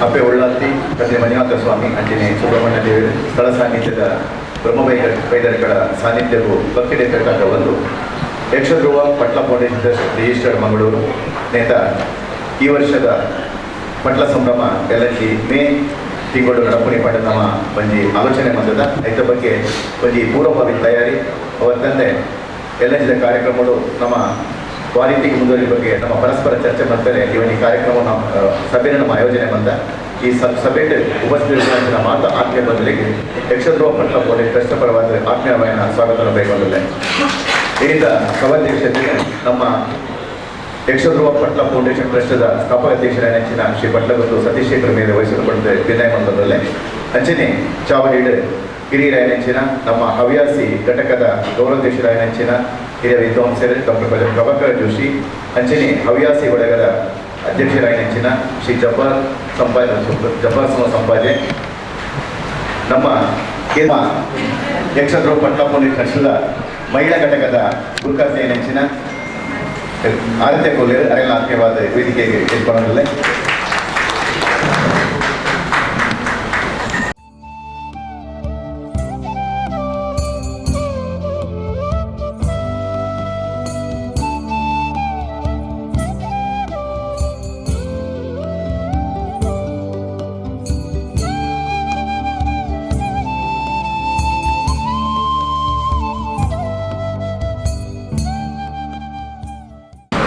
ಅಪ್ಪೆ ಉಳ್ಳಾತಿ ಕಥೆ ಮಣಿನಾಥ ಸ್ವಾಮಿ ಅಂಜನೆ ಸುಬ್ರಹ್ಮಣ್ಯ ದೇವರು ಸ್ಥಳ ಸಾನ್ನಿಧ್ಯದ ಬ್ರಹ್ಮವೈದರ್ಗಳ ಸಾನ್ನಿಧ್ಯವು ಭಕ್ತಿಡೆ ಕರ್ನಾಟಕ ಒಂದು ಯಕ್ಷಧ್ರುವ ಪಟ್ಲ ಫೌಂಡೇಶನ್ ರಿಜಿಸ್ಟರ್ಡ್ ಮಂಗಳೂರು ನೇತ ಈ ವರ್ಷದ ಪಟ್ಲ ಸಂಭ್ರಮ ಎಲ್ಲಲ್ಲಿ ಮೇ ತಿಂಗಳು ನಡಪುಣಿ ಪಂಡ ನಮ್ಮ ಒಂಜಿ ಆಲೋಚನೆ ಬಂದದ ಐತ ಬಗ್ಗೆ ಒಂಜಿ ಪೂರ್ವಭಾವಿ ತಯಾರಿ ಅವತ್ತಂದೆ ಎಲ್ಲ ಕಾರ್ಯಕ್ರಮಗಳು ನಮ್ಮ ಕ್ವಾಲಿಟಿಗೆ ಮುಂದುವರಿ ಬಗ್ಗೆ ನಮ್ಮ ಪರಸ್ಪರ ಚರ್ಚೆ ಮಾಡ್ತಾರೆ ಇವನ್ ಈ ಕಾರ್ಯಕ್ರಮ ಸಭೆನ ನಮ್ಮ ಆಯೋಜನೆ ಬಂದ ಈ ಸಭೆಗೆ ಉಪಸ್ಥಿತ ಮಾತು ಆತ್ಮೀಯ ಬದಲಿಗೆ ಯಕ್ಷಧ್ರುವ ಪಟ್ಲ ಫೌಂಡೇಶನ್ ಟ್ರಸ್ಟ್ ಪರವಾದ ಆತ್ಮೀಯವಾದ ಸ್ವಾಗತ ಬೇಕಂದಿಲ್ಲ ಇದರಿಂದ ಸಭಾಧ್ಯಕ್ಷತೆ ನಮ್ಮ ಯಕ್ಷಧ್ರುವ ಪಟ್ಲ ಫೌಂಡೇಶನ್ ಟ್ರಸ್ಟದ ಸ್ಥಾಪಕ ಅಧ್ಯಕ್ಷರಾದ ನೆಚ್ಚಿನ ಶ್ರೀ ಪಟ್ಲಗುತ್ತು ಸತೀಶ್ ಶೇಖರ್ ಮೇಲೆ ವಹಿಸಿಕೊಳ್ಳುತ್ತೆ ವಿನಯ ಮಂದರಲ್ಲೇ ಅಂಚನೆ ಚಾವಡೀಡ್ ಹಿರಿಯರಾಯ ನೆಚ್ಚಿನ ನಮ್ಮ ಹವ್ಯಾಸಿ ಘಟಕದ ಗೌರವಾಧ್ಯಕ್ಷರಾಯ ನೆಚ್ಚಿನ ಹಿರಿಯ ವಿದ್ವಾಂಸರು ಡಾಕ್ಟರ್ ಪ್ರಭಾಕರ್ ಜೋಶಿ ಅಂಚನೆ ಹವ್ಯಾಸಿ ಒಳಗದ ಅಧ್ಯಕ್ಷರಾಯ ನೆಚ್ಚಿನ ಶ್ರೀ ಜಬ್ಬಾರ್ ಸಂಪಾಜೆ ನಮ್ಮ ಯಕ್ಷಧ್ರುವ ಪಟ್ಲ ಫೌಂಡೇಶನ್ ಟ್ರಸ್ಟದ ಮಹಿಳಾ ಘಟಕದ ಗುರುಕಾಸೆ ನೆಚ್ಚಿನ ಆರತೆ ಕೊಲ್ಲೇರು ಅರೆಲ್ಲ ಆತ್ಮೀಯವಾದ ವೇದಿಕೆಗೆ ಏರ್ಪಡಲಿಲ್ಲ.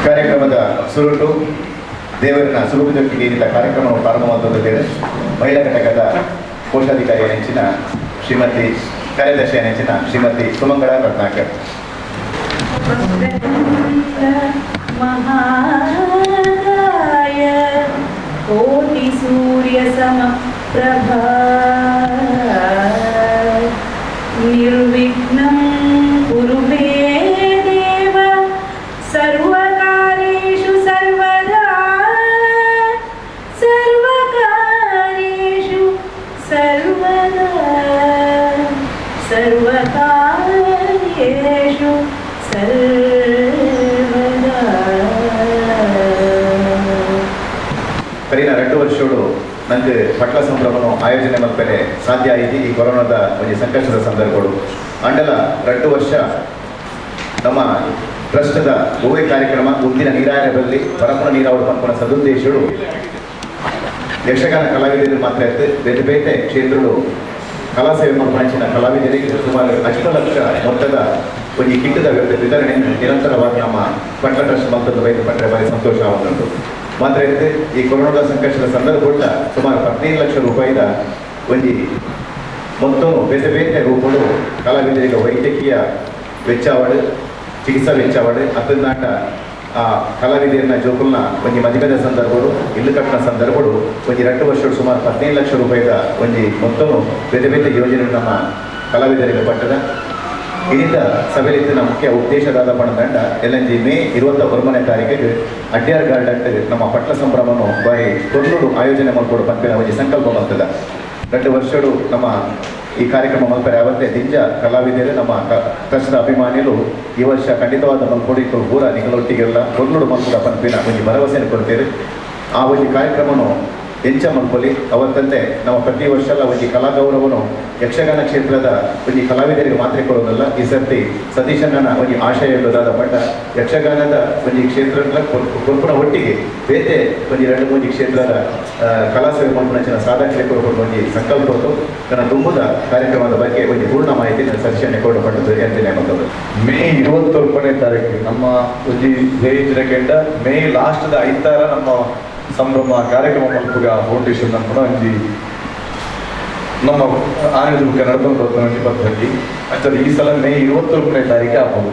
ಕಾರ್ಯಕ್ರಮದ ಸುರುಟು ದೇವರನ್ನ ಸುರುಟುದೊಟ್ಟಿಗೆ ನೀಡಿದ ಕಾರ್ಯಕ್ರಮವು ಪ್ರಾರಂಭವಾಗುತ್ತದೆ. ಮಹಿಳಾ ಘಟಕದ ಕೋಶಾಧಿಕಾರಿಯ ನೆಚ್ಚಿನ ಶ್ರೀಮತಿ ಕಾರ್ಯದರ್ಶಿಯ ನೆಚ್ಚಿನ ಶ್ರೀಮತಿ ಸುಮಂಗಳ ರತ್ನಾಕರ್. ಮಹಾಯ ಕೋಟಿ ಸೂರ್ಯ ಸಮಪ್ರಭಾ ನಿರ್ವಿಘ್ನಂ ಕುರು ಮೇ ದೇವ ಸರ್ವಕಾರ್ಯೇಷು ಸರ್ವದಾ ಸರ್ವಕಾರ್ಯೇಷು ಸರ್ವದಾ ಸರ್ವಕಾರ್ಯೇಷು ಸರ್ವದಾ. ಕರೀನ 2 ವರ್ಷಗಳು ನಂಗೆ ಪಟ್ಲ ಸಂಭ್ರಮನು ಆಯೋಜನೆ ಮಲ್ಪನೆ ಸಾಧ್ಯ ಆಯಿತು ಈ ಕೊರೋನಾದ ಒಂದು ಸಂಕಷ್ಟದ ಸಂದರ್ಭಗಳು ಅಂಡಲ 2 ವರ್ಷ ನಮ್ಮ ಟ್ರಸ್ಟದ ಗೋವೆ ಕಾರ್ಯಕ್ರಮ ಉದ್ದಿನ ನೀರಾಯರ ಬರಲಿ ಪರಪುರ ನೀರಾವರಿ ಪಂಪನ ಸದುದ್ದೇಶಗಳು ಯಕ್ಷಗಾನ ಕಲಾವಿದರು ಮಾತ್ರ ಬೇರೆ ಬೇರೆ ಕ್ಷೇತ್ರಗಳು ಕಲಾ ಸೇವೆ ಮಲ್ಪಂಚಿನ ಕಲಾವಿದರಿಗೆ ಸುಮಾರು 8 ಲಕ್ಷ ಮೊತ್ತದ ಒಂದು ಕಿಟ್ಟದ ವಿತರಣೆ ನಿರಂತರವಾಗಿ ನಮ್ಮ ಪಟ್ಲ ಟ್ರಸ್ಟ್ ಮತ್ತೊಂದು ಬೈದು ಪಟ್ಟರೆ ಭಾರಿ ಸಂತೋಷ ಆಗುತ್ತಂತು ಮಾತ್ರ ಈ ಕೊರೋನಾದ ಸಂಕಷ್ಟದ ಸಂದರ್ಭ ಸುಮಾರು 15 ಲಕ್ಷ ರೂಪಾಯಿದ ಒಂದು ಮೊತ್ತವನ್ನು ಬೇರೆ ಬೇರೆ ರೂಪಗಳು ಕಲಾವಿದರಿಗೆ ವೈದ್ಯಕೀಯ ವೆಚ್ಚವಾಡು ಚಿಕಿತ್ಸಾ ವೆಚ್ಚವಾಡು ಅದನ್ನಾಟ ಆ ಕಲಾವಿದರನ್ನ ಜೋಕುಲ್ನ ಒಂದು ಮದುವೆದ ಸಂದರ್ಭಗಳು ಇಲ್ಲು ಕಟ್ಟಿನ ಸಂದರ್ಭಗಳು ಒಂದು 2 ವರ್ಷ ಸುಮಾರು 15 ಲಕ್ಷ ರೂಪಾಯಿದ ಒಂದು ಮೊತ್ತವನ್ನು ಬೇರೆ ಬೇರೆ ಯೋಜನೆ ನಮ್ಮ ಕಲಾವಿದರಿಗೆ ಪಟ್ಟದ ಇದರಿಂದ ಸಭೆಯಲ್ಲಿನ ಮುಖ್ಯ ಉದ್ದೇಶದಾದ ಪಣದಂಡ ಎಲ್ಲಂಜಿ ಮೇ 21ನೇ ತಾರೀಕಿಗೆ ಅಡ್ಯಾರ್ ಗಾರ್ಡನ್ ನಮ್ಮ ಪಟ್ಲ ಸಂಭ್ರಮವನ್ನು ಬಾರಿ ತೊನ್ನೂರು ಆಯೋಜನೆ ಮಾಡಿಕೊಡು ಪಂಪಿನ ಒಂದು ಸಂಕಲ್ಪ ಬರ್ತದ 2 ವರ್ಷಗಳು ನಮ್ಮ ಈ ಕಾರ್ಯಕ್ರಮ ಮಲ್ಪರೆ ಯಾವತ್ತೇ ದಿಂಜ ಕಲಾವಿದರು ನಮ್ಮ ಟ್ರಸ್ಟ್ನ ಅಭಿಮಾನಿಗಳು ಈ ವರ್ಷ ಖಂಡಿತವಾದ ಮಲ್ಕೊಡಿಗಳು ಪೂರ ನಿಗಳೊಟ್ಟಿಗೆಲ್ಲ ತೊನ್ನೂರು ಮಲ್ಕೊಡ ಪಂಪಿನ ಒಂದು ಭರವಸೆಯನ್ನು ಕೊಡ್ತೇವೆ. ಆ ಒಂದು ಕಾರ್ಯಕ್ರಮವನ್ನು ಹೆಂಚ ಮಲ್ಪೊಲಿ ಅವತ್ತಂತೆ ನಾವು ಪ್ರತಿ ವರ್ಷ ಎಲ್ಲ ಒಂದು ಕಲಾ ಗೌರವನು ಯಕ್ಷಗಾನ ಕ್ಷೇತ್ರದ ಒಂದು ಕಲಾವಿದರಿಗೆ ಮಾತ್ರ ಕೊಡೋದಲ್ಲ. ಈ ಸರ್ತಿ ಸತೀಶಣ್ಣನ ಒಂದು ಆಶಯ ಇಲ್ಲದಾದ ಪಟ್ಟ ಯಕ್ಷಗಾನದ ಒಂದು ಕ್ಷೇತ್ರದ ಕೊಲ್ಪುನ ಒಟ್ಟಿಗೆ ಬೇರೆ ಒಂದು 2-3 ಕ್ಷೇತ್ರದ ಕಲಾ ಸೇವೆ ಮಲ್ಪುನ ಸಾಧಕರಿಗೆ ಕೊಡಬಹುದು ಒಂದು ಸಂಕಲ್ಪ ಹೊತ್ತು ನನ್ನ ತುಂಬುದ ಕಾರ್ಯಕ್ರಮದ ಬಗ್ಗೆ ಒಂದು ಪೂರ್ಣ ಮಾಹಿತಿ ಸತೀಶಣ್ಣೆ ಕೊಡಪಟ್ಟದ್ದು ಹೇಳ್ತೇನೆ. ಮತ್ತು ಮೇ 21ನೇ ತಾರೀಕು ನಮ್ಮ ಒಂದು ಜಯಂತಿರಕೆಂಡ ಮೇ ಲಾಸ್ಟ್ದ 5 ನಮ್ಮ ಸಂಭ್ರಮ ಕಾರ್ಯಕ್ರಮ ಮಲ್ಪುಗ ಫೌಂಡೇಶನ್ ನಮ್ಮ ಒಂಜಿ ನಮ್ಮ ಆನೆದ ಬುಕ್ಕ ನಡ್ಕೊಂಡು ಒಂಜಿ ಪದ್ಧತಿ ಅಂಚದ ಈ ಸಲ ಮೇ 21ನೇ ತಾರೀಕು ಆಗ್ಬೋದು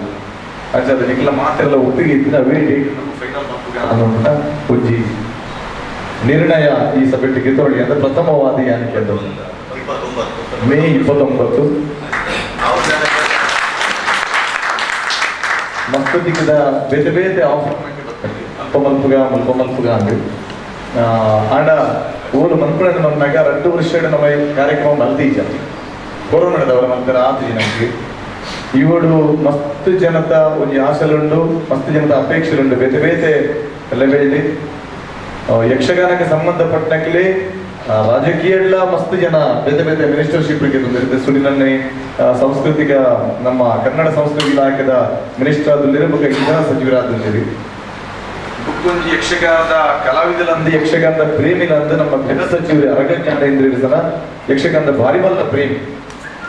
ಅಂಚದ ನಿಖಲ ಮಾತೆಲ್ಲ ಒಪ್ಪಿಗೆ ಇದ್ದ ಅವೇ ಡೇಟ್ ನಮ್ಮ ಫೈನಲ್ ಮಲ್ಪುಗ ಅನ್ನೋಣ ಒಂಜಿ ನಿರ್ಣಯ ಈ ಸಭೆಟಿಗೆ ತೊಳಿ ಅಂದ್ರೆ ಪ್ರಥಮವಾದಿ ಯಾನಿಕೆ ಅದು ಮೇ 29 ಮಕ್ಕಳಿಗೆ ಬೇರೆ ಬೇರೆ ಆಫರ್ ಅಲ್ಪ ಮಲ್ಪುಗ ಅಂದು ಆಂಡ ಓಲು ಮಲ್ಪುಳನ್ನು ಬಂದಾಗ 2 ವರ್ಷ ನಮ್ಮ ಕಾರ್ಯಕ್ರಮ ಮಲ್ತೀಜ ಕೊರೋನಾದವರ ನಂತರ ಆತು ನಮಗೆ ಇವಳು ಮಸ್ತ್ ಜನತ ಒಂದು ಆಸೆಲುಂಡು ಮಸ್ತ್ ಜನತ ಅಪೇಕ್ಷೆಲುಂಡು ಬೇತೆ ಬೇತೆ ಲೆವೆಲ್ಲಿ ಯಕ್ಷಗಾನಕ್ಕೆ ಸಂಬಂಧಪಟ್ಟಕ್ಕೆ ರಾಜಕೀಯ ಮಸ್ತ್ ಜನ ಬೇತೆ ಬೇತೆ ಮಿನಿಸ್ಟರ್ಶಿಪ್ ಬಂದಿರುತ್ತೆ. ಸುಡಿನಲ್ಲಿ ಸಾಂಸ್ಕೃತಿಕ ನಮ್ಮ ಕನ್ನಡ ಸಂಸ್ಕೃತಿ ಇಲಾಖೆದ ಮಿನಿಸ್ಟರ್ ಆದಲ್ಲಿ ಬೊಕ್ಕ ಇಂಧನ ಸಚಿವರಾದಲ್ಲಿ ಬುಕ್ಕೊಂಜಿ ಯಕ್ಷಗಾನದ ಕಲಾವಿದರಂದು ಯಕ್ಷಗಾನದ ಪ್ರೇಮಿನಂದು ನಮ್ಮ ಗೃಹ ಸಚಿವರು ಅರಗಜ್ಞಾನೇಂದ್ರ ಸಲ ಯಕ್ಷಗಾನದ ಭಾರಿ ಬಲ್ಲ ಪ್ರೇಮಿ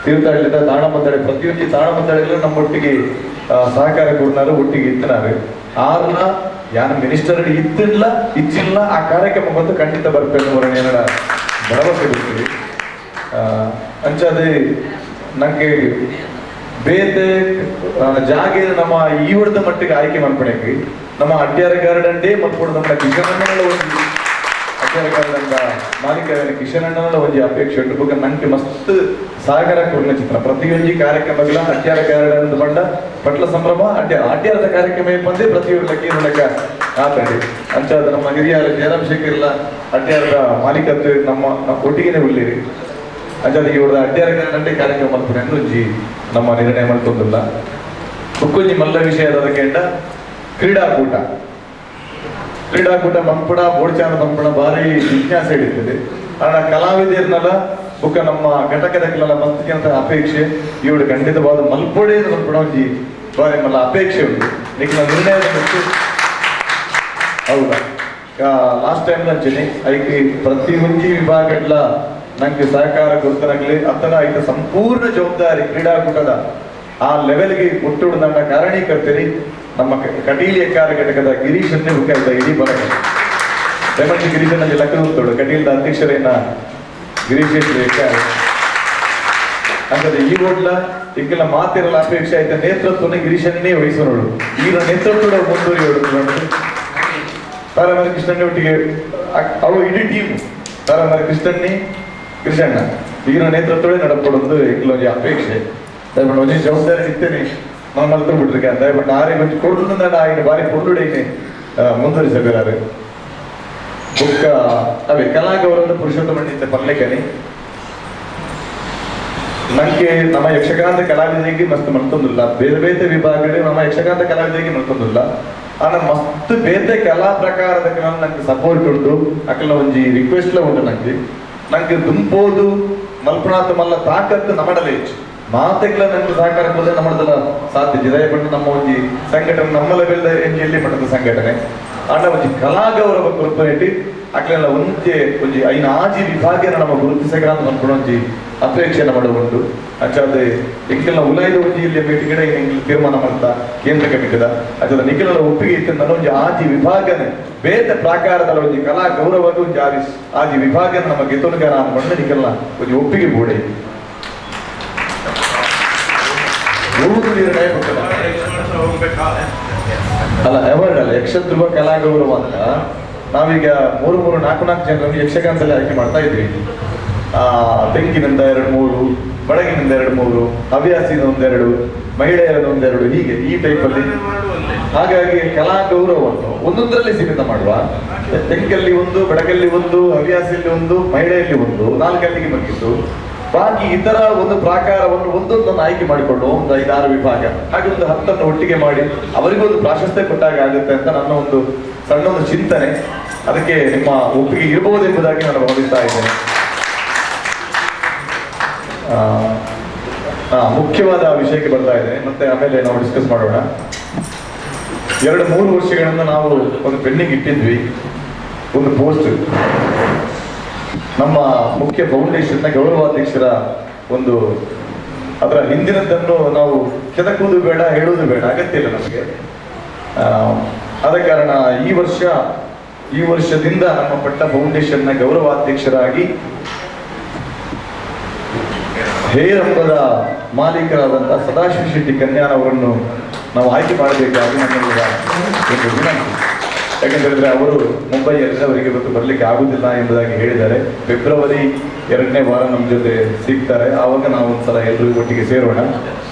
ತೀರ್ಥಹಳ್ಳಿದ ತಾಣಮದ್ದಳೆ ಪ್ರತಿಯೊಂದು ತಾಣಮದ್ದಳೆಗಳು ನಮ್ಮೊಟ್ಟಿಗೆ ಸಹಕಾರ ಕೊಡ್ನಾರು ಒಟ್ಟಿಗೆ ಇತ್ತನಾರು ಆರ್ನ ಯಾನ ಮಿನಿಸ್ಟರ್ ಇಚ್ಚಿಲ್ಲ ಆ ಕಾರ್ಯಕ್ರಮ ಬಂದು ಖಂಡಿತ ಬರ್ಪೇನೆ ಏನರ ಭರವಸೆ ಬಿಡ್ತೀವಿ. ಅಂಚಾದೆ ನಂಗೆ ಬೇತೆ ಜಾಗೆ ನಮ್ಮ ಈವಡದ ಮಟ್ಟಿಗೆ ಆಯ್ಕೆ ಮಾಡ್ಕೊಳಕ್ಕೆ ನಮ್ಮ ಅಡ್ಯಾರ ಗಾರ್ಡನ್ ಡೇ ಮತ್ತು ನಮ್ಮ ಕಿಶನಣ್ಣನ ಒಂದು ಅಡ್ಯಾರ ಗಾರ್ಡನ್ ಮಾಲೀಕ ಕಿಶನಣ್ಣನ ಒಂದು ಅಪೇಕ್ಷೆ ಉಂಟು ಬೇಕಾದ್ರೆ ನಂಗೆ ಮಸ್ತ್ ಸಾಗರ ಕೊಡ್ನ ಚಿತ್ರ ಪ್ರತಿಯೊಂದು ಕಾರ್ಯಕ್ರಮಗಳ ಅಡ್ಯಾರ ಗಾರ್ಡನ್ ಬಂಡ ಪಟ್ಲ ಸಂಭ್ರಮ ಅಡ್ಯಾರದ ಕಾರ್ಯಕ್ರಮ ಬಂದೆ ಪ್ರತಿಯೊಂದಕ್ಕೆ ಮೂಲಕ ಆತಡಿ ಅಂಚಾದ ನಮ್ಮ ಹಿರಿಯರ ಜಯರಾಮಶೇಖರ್ ಅಡ್ಯಾರದ ಮಾಲೀಕತ್ವ ನಮ್ಮ ಒಟ್ಟಿಗೆನೆ ಉಳ್ಳಿರಿ ಅಂಚಾದ ಇವರದ ಅಡ್ಯಾರ ಗಾರ್ಡನ್ ಡೇ ಕಾರ್ಯಕ್ರಮ ಮಾಡ್ತಾರೆ ಅಂದ್ರೆ ನಮ್ಮ ನಿರ್ಣಯ ಮಾಡ್ಕೊಂಡಿಲ್ಲ. ಬುಕ್ಕೊಂಜಿ ಮಲ್ಲ ವಿಷಯದ ಕೆಂಡ ಕ್ರೀಡಾಕೂಟ ಮಂಪುಡ ಬೋಡ್ಚಾನ ಮಂಪುಡ ಭಾರಿ ಜಿಜ್ಞಾಸೆ ಹಿಡಿತದೆ. ಕಾರಣ ಕಲಾವಿದರನ್ನೆಲ್ಲ ಬುಕ್ಕ ನಮ್ಮ ಘಟಕದಕ್ಕೆಲ್ಲ ಮಸ್ತಿಗೆ ಅಂತ ಅಪೇಕ್ಷೆ ಇವಳು ಖಂಡಿತವಾದ ಮಲ್ಪೊಡೆ ಮಲ್ಪುಡ ಒಂಜಿ ಬಾರಿ ಮಲ್ಲ ಅಪೇಕ್ಷೆ ಉಂಟು ನಿಖಿಲ ನಿರ್ಣಯದ ಹೌದಾ ಲಾಸ್ಟ್ ಟೈಮ್ ಅಂಚನೆ ಐಕೆ ಪ್ರತಿ ಒಂಜಿ ವಿಭಾಗಡ್ಲ ನಂಗೆ ಸಹಕಾರ ಕೊಡ್ತಾನಾಗ್ಲಿ ಅತ್ತನ ಐತ ಸಂಪೂರ್ಣ ಜವಾಬ್ದಾರಿ ಕ್ರೀಡಾಕೂಟದ ಆ ಲೆವೆಲ್ಗೆ ಒಟ್ಟುಡು ನನ್ನ ಕಾರಣೀಕರ್ತೇನೆ ನಮ್ಮ ಕಟೀಲಿ ಎಕ್ಕಾರ ಘಟಕದ ಗಿರೀಶನ್ನೇ ಮುಖ್ಯ ಇಡೀ ಬರಕ ರೇಮಂಟಿ ಗಿರೀಶನಲ್ಲಿ ಲಕ್ಕ ಉಂಟೋಡು ಕಟೀಲ್ದ ಅಧ್ಯಕ್ಷರೇನ ಗಿರೀಶೇಶ್ವರಿ ಎಕ್ಕಾರ ಅಂದ್ರೆ ಈ ಓಡ್ಲ ಈಗೆಲ್ಲ ಮಾತಿರಲ್ಲ ಅಪೇಕ್ಷೆ ಆಯ್ತಾ ನೇತೃತ್ವನ ಗಿರೀಶನ್ನೇ ವಹಿಸೋಳು ಈಗ ನೇತೃತ್ವದ ಮುಂದುವರಿಯೋಡು ತಾರಾಮರ ಕೃಷ್ಣಣ್ಣ ಒಟ್ಟಿಗೆ ಅವು ಇಡೀ ಟೀಮ್ ತಾರಾಮರ ಕೃಷ್ಣಣ್ಣ ಈಗಿನ ನೇತೃತ್ವವೇ ನಡ್ಕೊಡೋದು ಈಗಲೊಂದು ಅಪೇಕ್ಷೆ ದಯಮಾಡಿ ಒಂದೇ ಜವಾಬ್ದಾರಿ ನಿಂತೇನೆ ನಾವು ಮಲ್ತು ಬಿಟ್ಟಿರ್ಕೆ ದಯಮಾಡಿ ಆರೆ ಕೊಂಚ ಕೊಡ್ಲು ಆಗಿನ ಬಾರಿ ಕೊಡ್ಲುಡೇನೆ ಮುಂದುವರಿಸಬೇಕಾರೆ ಬುಕ್ಕ ಅವೇ ಕಲಾಗೌರವದ ಪುರುಷೋತ್ತಮ ನಿಂತ ಪರ್ಲೆಕನಿ ನಂಗೆ ನಮ್ಮ ಯಕ್ಷಗಾನದ ಕಲಾವಿದರಿಗೆ ಮಸ್ತ್ ಮಲ್ತೊಂದಿಲ್ಲ ಬೇರೆ ಬೇರೆ ವಿಭಾಗಗಳು ನಮ್ಮ ಯಕ್ಷಗಾನದ ಕಲಾವಿದರಿಗೆ ಮಲ್ತೊಂದಿಲ್ಲ ಆನ ಮಸ್ತ್ ಬೇರೆ ಕಲಾ ಪ್ರಕಾರದ ನಂಗೆ ಸಪೋರ್ಟ್ ಉಂಟು ಅಕ್ಕಲ ಒಂಜಿ ರಿಕ್ವೆಸ್ಟ್ ಉಂಟು ನಂಗೆ ದುಂಬೋದು ಮಲ್ಪನಾಥ ಮಲ್ಲ ತಾಕತ್ತು ನಮ್ಮಡಲೇ ಹೆಚ್ಚು ಮಾತೆಗಳ ನಂಗೆ ಸಹಕಾರ ಹೋದ್ರೆ ನಮ್ಮದಲ್ಲ ಸಾಧ್ಯ ಜಿದಾಯ ಪಟ್ಟು ನಮ್ಮ ಒಂದು ಸಂಘಟನೆ ನಮ್ಮ ಲೆವೆಲ್ ಎಲ್ಲಿ ಮಟ್ಟದ ಸಂಘಟನೆ ಆಂಡ ಒಂದು ಕಲಾಗೌರವ ಕೊರ್ಪೊರೇಟ್ ಅಕ್ಲೆಲ್ಲ ಒಂಜಿ ಐನ ಆಜಿ ವಿಭಾಗ ನಮ್ಮ ಗುರುತಿಸಗ್ರಾಂತ ಅನ್ಕೊಂಡು ಒಂಜಿ ಅಪೇಕ್ಷೆನ ಮಾಡುವುಂಟು ಅಂಚಾದ ಎಂಕೆಲ್ಲ ಉಲಾಯ್ದ ಒಂಜಿ ಇಲ್ಲಿ ಮೀಟಿಂಗ್ ಎಂಗೆ ತೀರ್ಮಾನ ಮಾಡ್ತಾ ಕೇಂದ್ರ ಕಮಿಟಿದ ಅಂಚಾದ ನಿಖಿಲರ ಒಪ್ಪಿಗೆ ಇತ್ತು ನನ್ನ ಒಂಜಿ ಆಜಿ ವಿಭಾಗನೆ ಬೇರೆ ಪ್ರಾಕಾರದ ಒಂಜಿ ಕಲಾ ಗೌರವದ ಒಂಜಿ ಆಜಿ ವಿಭಾಗನ ನಮ್ಮ ಗೆತ್ತುನುಗಾರ ಅನ್ಕೊಂಡು ನಿಖಿಲ ಒಂಜಿ ಒಪ್ಪಿಗೆ ಬೋಡೆ ನಿರ್ಣಯ ಅಲ್ಲ ಅವಾರ್ಡ್ ಅಲ್ಲ ಯಕ್ಷಧ್ರುವ ಕಲಾಗೌರವ ಅಂತ ನಾವೀಗ 3-4 ಜನರನ್ನು ಯಕ್ಷಗಾನದಲ್ಲಿ ಆಯ್ಕೆ ಮಾಡ್ತಾ ಇದ್ವಿ. ತೆಂಗಿನಿಂದ 2-3, ಬಡಗಿನಿಂದ 2-3, ಹವ್ಯಾಸಿನ 1-2, ಮಹಿಳೆಯರ 1-2 ಹೀಗೆ ಈ ಟೈಪಲ್ಲಿ. ಹಾಗಾಗಿ ಕಲಾಗೌರವವನ್ನು ಒಂದೊಂದರಲ್ಲಿ ಸೀಮಿತ ಮಾಡುವ. ತೆಂಗಲ್ಲಿ 1, ಬಡಗಲ್ಲಿ 1, ಹವ್ಯಾಸಿಯಲ್ಲಿ 1, ಮಹಿಳೆಯಲ್ಲಿ 1, 4 ಬಂದಿತ್ತು. ಬಾಕಿ ಇತರ ಒಂದು ಪ್ರಾಕಾರವನ್ನು ಒಂದೊಂದನ್ನು ಆಯ್ಕೆ ಮಾಡಿಕೊಂಡು ಒಂದು 5-6 ವಿಭಾಗ ಹಾಗೆ ಒಂದು 10 ಒಟ್ಟಿಗೆ ಮಾಡಿ ಅವರಿಗೊಂದು ಪ್ರಾಶಸ್ತ್ಯ ಕೊಟ್ಟಾಗ ಆಗುತ್ತೆ ಅಂತ ನನ್ನ ಒಂದು ಸಣ್ಣ ಒಂದು ಚಿಂತನೆ. ಅದಕ್ಕೆ ನಿಮ್ಮ ಒಪ್ಪಿಗೆ ಇರಬಹುದೆಂಬುದಾಗಿ ನಾನು ಭಾವಿಸ್ತಾ ಇದ್ದೇನೆ. ಮುಖ್ಯವಾದ ವಿಷಯಕ್ಕೆ ಬರ್ತಾ ಇದ್ದೇನೆ, ಮತ್ತೆ ಆಮೇಲೆ ನಾವು ಡಿಸ್ಕಸ್ ಮಾಡೋಣ. 2-3 ವರ್ಷಗಳಿಂದ ನಾವು ಒಂದು ಪೆಂಡಿಂಗ್ ಇಟ್ಟಿದ್ವಿ ಒಂದು ಪೋಸ್ಟ್. ನಮ್ಮ ಮುಖ್ಯ ಫೌಂಡೇಶನ್ನ ಗೌರವಾಧ್ಯಕ್ಷರ ಒಂದು ಅದರ ಹಿಂದಿನದನ್ನು ನಾವು ಕೆದಕುವುದು ಬೇಡ, ಹೇಳುವುದು ಬೇಡ, ಅಗತ್ಯ ಇಲ್ಲ ನಮಗೆ. ಆದ ಕಾರಣ ಈ ವರ್ಷದಿಂದ ನಮ್ಮ ಪಟ್ಟ ಫೌಂಡೇಶನ್ನ ಗೌರವಾಧ್ಯಕ್ಷರಾಗಿ ಹೇರಂಬದ ಮಾಲೀಕರಾದಂತಹ ಸದಾಶಿವ ಶೆಟ್ಟಿ ಕನ್ಯಾನ್ ಅವರನ್ನು ನಾವು ಆಯ್ಕೆ ಮಾಡಬೇಕಾಗಿ ನನ್ನೆಲ್ಲ ಒಂದು ವಿನಂತಿ. ಯಾಕೆಂತಂದ್ರೆ ಅವರು ಮುಂಬೈಯಲ್ಲಿ ಅವರಿಗೆ ಇವತ್ತು ಬರಲಿಕ್ಕೆ ಆಗುದಿಲ್ಲ ಎಂಬುದಾಗಿ ಹೇಳಿದ್ದಾರೆ. ಫೆಬ್ರವರಿ 2ನೇ ವಾರ ನಮ್ಮ ಜೊತೆ ಸಿಗ್ತಾರೆ. ಆವಾಗ ನಾವು ಒಂದ್ಸಲ ಎಲ್ಲರೂ ಒಟ್ಟಿಗೆ ಸೇರೋಣ.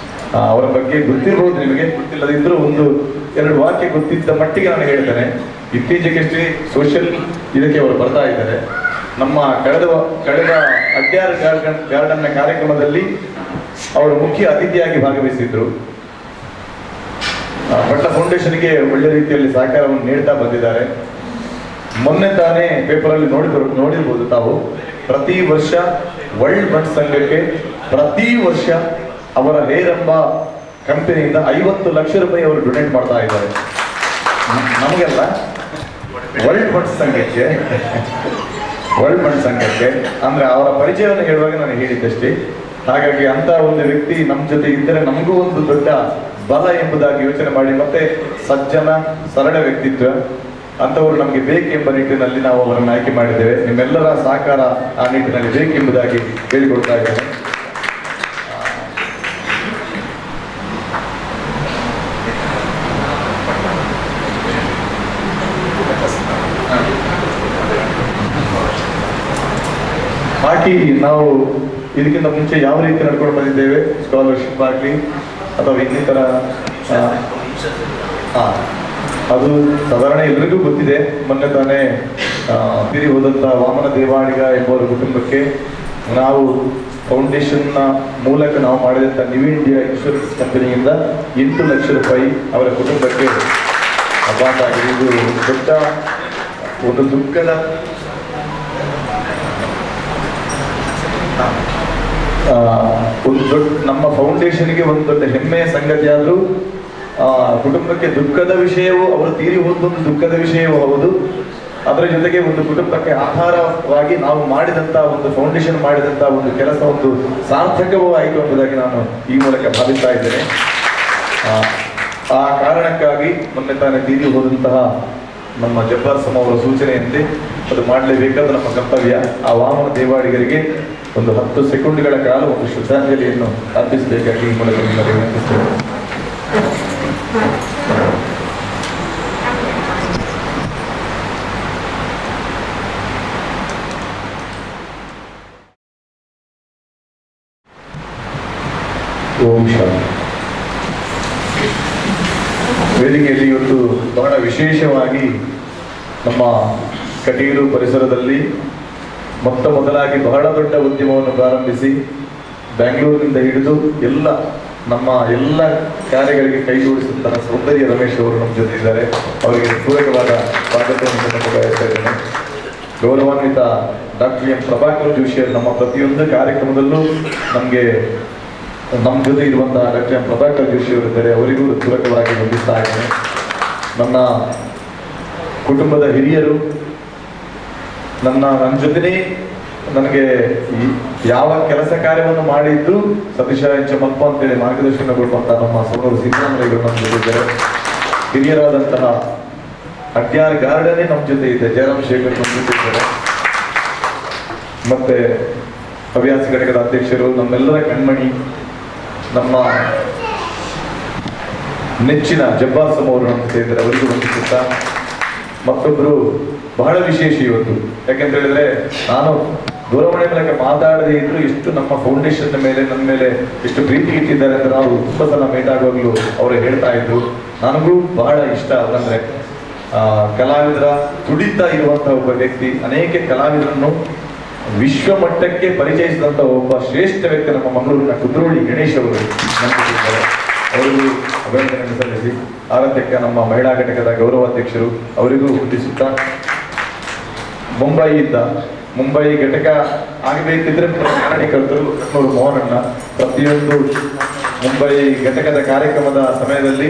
ಅವರ ಬಗ್ಗೆ ಗೊತ್ತಿರಬಹುದು, ನಿಮಗೆ ಗೊತ್ತಿಲ್ಲದಿದ್ರೂ 1-2 ವಾಕ್ಯ ಗೊತ್ತಿದ್ದ ಮಟ್ಟಿಗೆ ನಾನು ಹೇಳ್ತೇನೆ. ಇತ್ತೀಚೆಗಷ್ಟೇ ಸೋಷಿಯಲ್ ಇದಕ್ಕೆ ಅವರು ಬರ್ತಾ ಇದ್ದಾರೆ. ನಮ್ಮ ಕಳೆದ ಅಡ್ಯಾರ ಗಾರ್ಡನ್ನ ಕಾರ್ಯಕ್ರಮದಲ್ಲಿ ಅವರು ಮುಖ್ಯ ಅತಿಥಿಯಾಗಿ ಭಾಗವಹಿಸಿದ್ರು. ಪಟ್ಟ ಫೌಂಡೇಶನ್ಗೆ ಒಳ್ಳೆ ರೀತಿಯಲ್ಲಿ ಸಹಕಾರವನ್ನು ನೀಡ್ತಾ ಬಂದಿದ್ದಾರೆ. ಮೊನ್ನೆ ತಾನೇ ಪೇಪರಲ್ಲಿ ನೋಡಿರ್ಬೋದು ತಾವು, ಪ್ರತಿ ವರ್ಷ ವರ್ಲ್ಡ್ ಬಂಡ್ ಸಂಘಕ್ಕೆ ಪ್ರತಿ ವರ್ಷ ಅವರ ಹೇರ್ ಎಂಬ ಕಂಪನಿಯಿಂದ 50 ಲಕ್ಷ ರೂಪಾಯಿ ಅವರು ಡೊನೇಟ್ ಮಾಡ್ತಾ ಇದ್ದಾರೆ. ನಮಗೆಲ್ಲ ವರ್ಲ್ಡ್ ಬಂಡ್ ಸಂಘಕ್ಕೆ ಅಂದ್ರೆ ಅವರ ಪರಿಚಯವನ್ನು ಹೇಳುವಾಗ ನಾನು ಹೇಳಿದ್ದಷ್ಟೇ. ಹಾಗಾಗಿ ಅಂತ ಒಂದು ವ್ಯಕ್ತಿ ನಮ್ಮ ಜೊತೆ ಇದ್ದರೆ ನಮಗೂ ಒಂದು ದೊಡ್ಡ ಬಲ ಎಂಬುದಾಗಿ ಯೋಚನೆ ಮಾಡಿ, ಮತ್ತೆ ಸಜ್ಜನ ಸರಳ ವ್ಯಕ್ತಿತ್ವ ಅಂತವರು ನಮಗೆ ಬೇಕೆಂಬ ನಿಟ್ಟಿನಲ್ಲಿ ನಾವು ಅವರನ್ನು ಆಯ್ಕೆ ಮಾಡಿದ್ದೇವೆ. ನಿಮ್ಮೆಲ್ಲರ ಸಹಕಾರ ಆ ನಿಟ್ಟಿನಲ್ಲಿ ಬೇಕೆಂಬುದಾಗಿ ಹೇಳಿಕೊಡ್ತಾ ಇದ್ದೇನೆ. ಬಾಕಿ ನಾವು ಇದಕ್ಕಿಂತ ಮುಂಚೆ ಯಾವ ರೀತಿ ನಡ್ಕೊಂಡು ಬಂದಿದ್ದೇವೆ, ಸ್ಕಾಲರ್ಶಿಪ್ ಆಗಲಿ ಅಥವಾ ಇನ್ನಿತರ ಅದು ಸಾಧಾರಣ ಎಲ್ರಿಗೂ ಗೊತ್ತಿದೆ. ಮೊನ್ನೆ ತಾನೇ ತೀರಿ ಹೋದಂಥ ವಾಮನ ದೇವಾಡಿಗ ಎಂಬವರ ಕುಟುಂಬಕ್ಕೆ ನಾವು ಫೌಂಡೇಶನ್ನ ಮೂಲಕ ನಾವು ಮಾಡಿದಂಥ ನ್ಯೂ ಇಂಡಿಯಾ ಇನ್ಶೂರೆನ್ಸ್ ಕಂಪನಿಯಿಂದ 8 ಲಕ್ಷ ರೂಪಾಯಿ ಅವರ ಕುಟುಂಬಕ್ಕೆ ಅಪಾರ್ಟ್ ಆಗಿದೆ. ಇದು ದೊಡ್ಡ ಒಂದು ದುಃಖದ ಒಂದು ದೊಡ್ಡ ನಮ್ಮ ಫೌಂಡೇಶನ್ಗೆ ಒಂದು ದೊಡ್ಡ ಹೆಮ್ಮೆಯ ಸಂಗತಿ ಆದರೂ ಕುಟುಂಬಕ್ಕೆ ದುಃಖದ ವಿಷಯವೂ, ಅವರು ತೀರಿ ಹೋದೊಂದು ದುಃಖದ ವಿಷಯವೂ ಹೌದು. ಅದರ ಜೊತೆಗೆ ಒಂದು ಕುಟುಂಬಕ್ಕೆ ಆಧಾರವಾಗಿ ನಾವು ಮಾಡಿದಂಥ ಒಂದು ಫೌಂಡೇಶನ್ ಮಾಡಿದಂಥ ಒಂದು ಕೆಲಸ ಒಂದು ಸಾರ್ಥಕವೂ ಆಯಿತು ಎಂಬುದಾಗಿ ನಾನು ಈ ಮೂಲಕ ಭಾವಿಸ್ತಾ ಇದ್ದೇನೆ. ಆ ಕಾರಣಕ್ಕಾಗಿ ಮೊನ್ನೆ ತಾನೇ ತೀರಿ ಹೋದಂತಹ ನಮ್ಮ ಜಬ್ಬಾರ್ ಸಮ ಅವರ ಸೂಚನೆಯಂತೆ ಅದು ಮಾಡಲೇಬೇಕಾದ ನಮ್ಮ ಕರ್ತವ್ಯ. ಆ ವಾಮನ ದೇವಾಡಿಗರಿಗೆ ಒಂದು 10 ಸೆಕೆಂಡ್ಗಳ ಕಾಲ ಒಂದು ಶ್ರದ್ಧಾಂಜಲಿಯನ್ನು ಅರ್ಪಿಸಬೇಕಾಗಿ ಈ ಮೂಲಕ ನಿಮ್ಮಲ್ಲಿ ವಿನಂತಿಸ್ತೇನೆ. ಓಂ ಶಾಂತಿ. ವೇದಿಕೆಯಲ್ಲಿ ಇವತ್ತು ಬಹಳ ವಿಶೇಷವಾಗಿ ನಮ್ಮ ಕಟೀಲು ಪರಿಸರದಲ್ಲಿ ಮೊದಲಾಗಿ ಬಹಳ ದೊಡ್ಡ ಉದ್ಯಮವನ್ನು ಪ್ರಾರಂಭಿಸಿ ಬೆಂಗಳೂರಿನಿಂದ ಹಿಡಿದು ನಮ್ಮ ಎಲ್ಲ ಕಾರ್ಯಗಳಿಗೆ ಕೈ ಜೋಡಿಸಿದಂತಹ ಸೌಂದರ್ಯ ರಮೇಶ್ ಅವರು ನಮ್ಮ ಜೊತೆ ಇದ್ದಾರೆ. ಅವರಿಗೆ ಪೂರಕವಾದ ಸ್ವಾಗತವನ್ನು ಬಯಸ್ತಾ ಇದ್ದೇನೆ. ಗೌರವಾನ್ವಿತ ಡಾಕ್ಟರ್ ಎಂ ಪ್ರಭಾಕರ್ ಜೋಶಿಯರ್ ನಮ್ಮ ಪ್ರತಿಯೊಂದು ಕಾರ್ಯಕ್ರಮದಲ್ಲೂ ನಮ್ಮ ಜೊತೆ ಇರುವಂತಹ ಡಾಕ್ಟರ್ ಎಂ ಪ್ರಭಾಕರ್ ಜೋಶಿ ಅವರಿದ್ದಾರೆ. ಅವರಿಗೂ ಪೂರಕವಾಗಿ ವಂದಿಸ್ತಾ ಇದ್ದೇನೆ. ನನ್ನ ಕುಟುಂಬದ ಹಿರಿಯರು ನನ್ನ ಜೊತೆನೇ ನನಗೆ ಯಾವ ಕೆಲಸ ಕಾರ್ಯವನ್ನು ಮಾಡಿದ್ದು ಸತೀಶ ಎಂಚಮಲ್ಪ ಅಂತೇಳಿ ಮಾರ್ಗದರ್ಶನ ಕೊಡುವಂತ ನಮ್ಮ ಸೋದರ ಸಿದ್ದರಾಮಯ್ಯಗಳು ನಮ್ಮ ಜೊತೆ ಇದ್ದಾರೆ. ಹಿರಿಯರಾದಂತಹ ಅಡ್ಯಾರ್ ಗಾರ್ಡನೇ ನಮ್ಮ ಜೊತೆ ಇದೆ, ಜಯರಾಮ್ ಶೇಖರ್ ನಮ್ಮ ಜೊತೆ ಇದ್ದಾರೆ. ಮತ್ತೆ ಹವ್ಯಾಸಿ ಘಟಕದ ಅಧ್ಯಕ್ಷರು, ನಮ್ಮೆಲ್ಲರ ಕಣ್ಮಣಿ, ನಮ್ಮ ನೆಚ್ಚಿನ ಜಬ್ಬಾರ್ ಸಮ ಅವರು ನಮ್ಮ ಜೊತೆ ಇದ್ದಾರೆ. ಅವರಿಗೂ ವಂದಿಸುತ್ತಾ, ಮತ್ತೊಬ್ಬರು ಬಹಳ ವಿಶೇಷ ಇವತ್ತು, ಯಾಕೆಂತ ಹೇಳಿದ್ರೆ ನಾನು ದೂರವಾಣಿ ಮೂಲಕ ಮಾತಾಡದೇ ಇದ್ರು ಎಷ್ಟು ನಮ್ಮ ಫೌಂಡೇಶನ್ ಮೇಲೆ ನನ್ನ ಮೇಲೆ ಎಷ್ಟು ಪ್ರೀತಿ ಇಟ್ಟಿದ್ದಾರೆ ಅಂತ ನಾವು ತುಂಬ ಸಲ ಮೇಟಾಗುವಾಗಲೂ ಅವರು ಹೇಳ್ತಾ ಇದ್ರು. ನನಗೂ ಬಹಳ ಇಷ್ಟ ಅವರಂದ್ರೆ. ಕಲಾವಿದರ ತುಡಿತಾ ಇರುವಂತಹ ಒಬ್ಬ ವ್ಯಕ್ತಿ, ಅನೇಕ ಕಲಾವಿದರನ್ನು ವಿಶ್ವ ಮಟ್ಟಕ್ಕೆ ಪರಿಚಯಿಸಿದಂಥ ಒಬ್ಬ ಶ್ರೇಷ್ಠ ವ್ಯಕ್ತಿ ನಮ್ಮ ಮಂಗಳೂರಿನ ಕುದ್ರೋಳಿ ಗಣೇಶ್ ಅವರು ನಂಬಿದ್ದಾರೆ. ಅವರಿಗೂ ಅಭಿನಂದನೆ ಸಲ್ಲಿಸಿ, ಆರಾಧ್ಯಕ್ಕೆ ನಮ್ಮ ಮಹಿಳಾ ಘಟಕದ ಗೌರವಾಧ್ಯಕ್ಷರು ಅವರಿಗೂ ವಂದಿಸುತ್ತಾ, ಮುಂಬೈ ಘಟಕ ಆಗಬೇಕಿದ್ರೆ ಕನ್ನಡೀಕರ್ತರು ಕಣ್ಣೂರು ಮೋಹನಣ್ಣ ಪ್ರತಿಯೊಂದು ಮುಂಬೈ ಘಟಕದ ಕಾರ್ಯಕ್ರಮದ ಸಮಯದಲ್ಲಿ